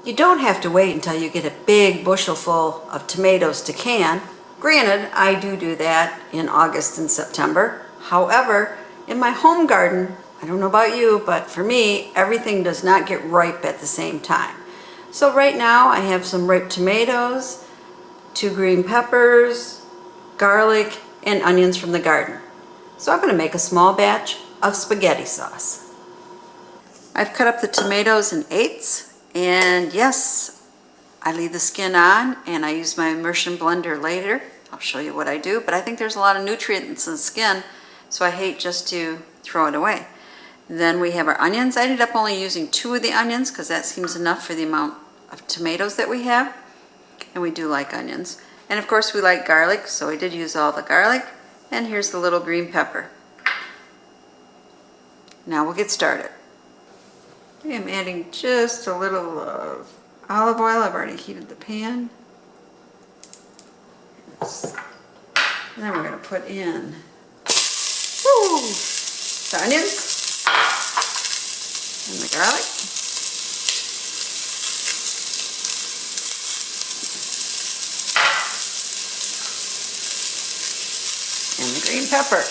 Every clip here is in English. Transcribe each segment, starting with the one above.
You don't have to wait until you get a big bushel full of tomatoes to can. Granted, I do that in August and September. However, in my home garden, I don't know about you, but for me, everything does not get ripe at the same time. So right now I have some ripe tomatoes, 2 green peppers, garlic, and onions from the garden. So I'm going to make a small batch of spaghetti sauce. I've cut up the tomatoes in 8ths, and yes, I leave the skin on and I use my immersion blender later. I'll show you what I do, but I think there's a lot of nutrients in the skin, so I hate just to throw it away. Then we have our onions. I ended up only using 2 of the onions because that seems enough for the amount of tomatoes that we have, and we do like onions. And of course we like garlic, so I did use all the garlic. And here's the little green pepper. Now we'll get started. I'm adding just a little of olive oil. I've already heated the pan. And then we're going to put in the onions and the garlic. And the green pepper.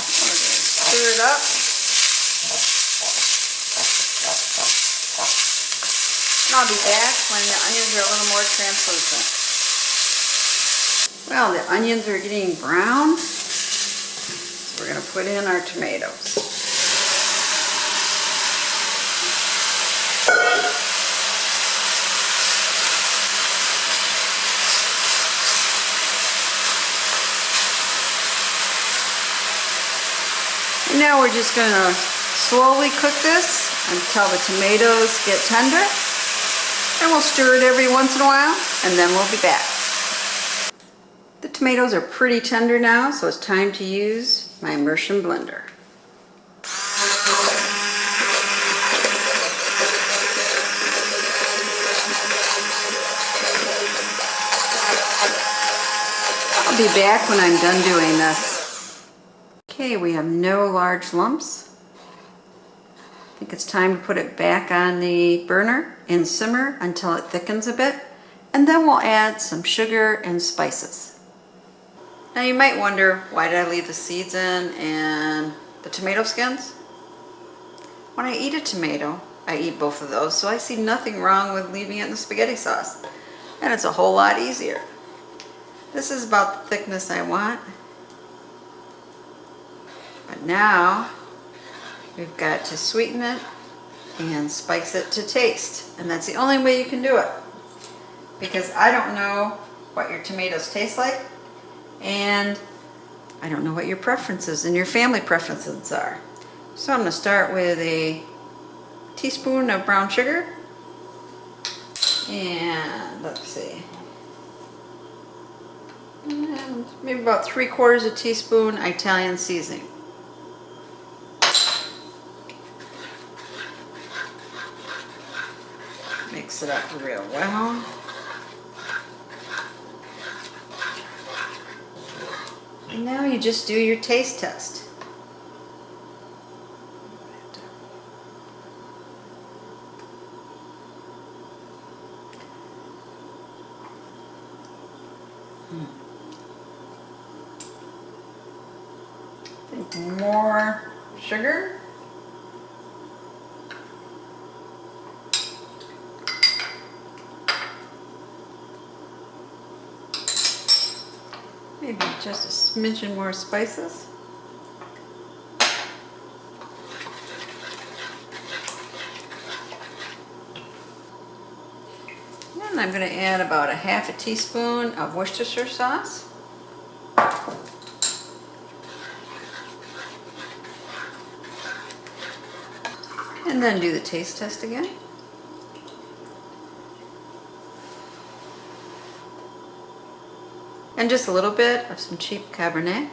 We're going to stir it up. And I'll be back when the onions are a little more translucent. Well, the onions are getting brown, so we're going to put in our tomatoes. And now we're just going to slowly cook this until the tomatoes get tender. And we'll stir it every once in a while, and then we'll be back. The tomatoes are pretty tender now, so it's time to use my immersion blender. I'll be back when I'm done doing this. Okay, we have no large lumps. I think it's time to put it back on the burner and simmer until it thickens a bit, and then we'll add some sugar and spices. Now you might wonder, why did I leave the seeds in and the tomato skins? When I eat a tomato, I eat both of those, so I see nothing wrong with leaving it in the spaghetti sauce. And it's a whole lot easier. This is about the thickness I want. But now we've got to sweeten it and spice it to taste. And that's the only way you can do it. Because I don't know what your tomatoes taste like, and I don't know what your preferences and your family preferences are. So I'm going to start with a teaspoon of brown sugar. And let's see. And maybe about 3/4 teaspoon Italian seasoning. Mix it up real well. And now you just do your taste test. I think more sugar. Maybe just a smidgen more spices. And I'm going to add about a 1/2 teaspoon of Worcestershire sauce. And then do the taste test again. And just a little bit of some cheap Cabernet.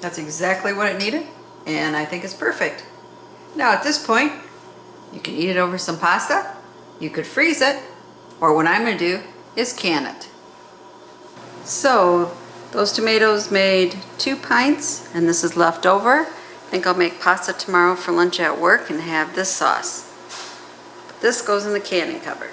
That's exactly what it needed, and I think it's perfect. Now at this point, you can eat it over some pasta, you could freeze it, or what I'm gonna do is can it. So those tomatoes made 2 pints, and this is left over. I think I'll make pasta tomorrow for lunch at work and have this sauce. But this goes in the canning cupboard.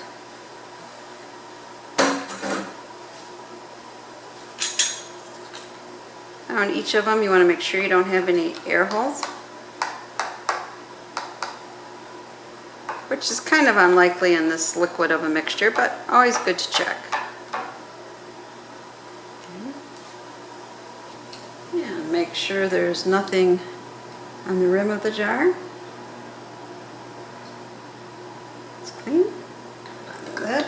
On each of them, you want to make sure you don't have any air holes, which is kind of unlikely in this liquid of a mixture, but always good to check. And make sure there's nothing on the rim of the jar. It's clean. Good.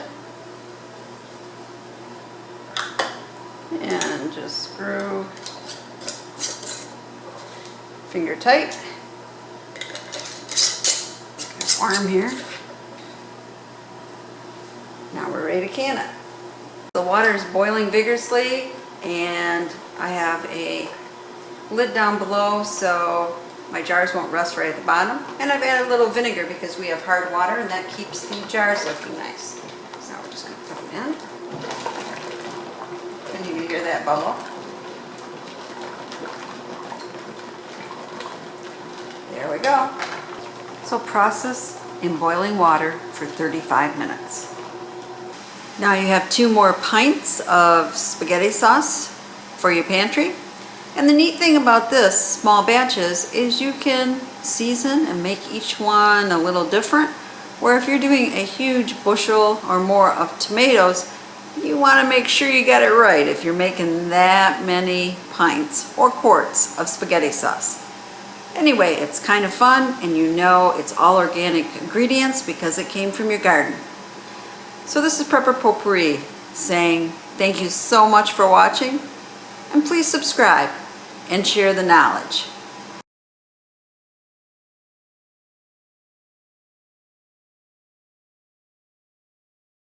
And just screw finger tight. Got warm here. Now we're ready to can it. The water is boiling vigorously, and I have a lid down below so my jars won't rust right at the bottom. And I've added a little vinegar because we have hard water, and that keeps the jars looking nice. So now we're just going to put them in. And you can hear that bubble. There we go. So process in boiling water for 35 minutes. Now you have 2 more pints of spaghetti sauce for your pantry. And the neat thing about this, small batches, is you can season and make each one a little different. Where if you're doing a huge bushel or more of tomatoes, you want to make sure you get it right if you're making that many pints or quarts of spaghetti sauce. Anyway, it's kind of fun, and you know it's all organic ingredients because it came from your garden. So this is Prepper Potpourri saying thank you so much for watching, and please subscribe and share the knowledge.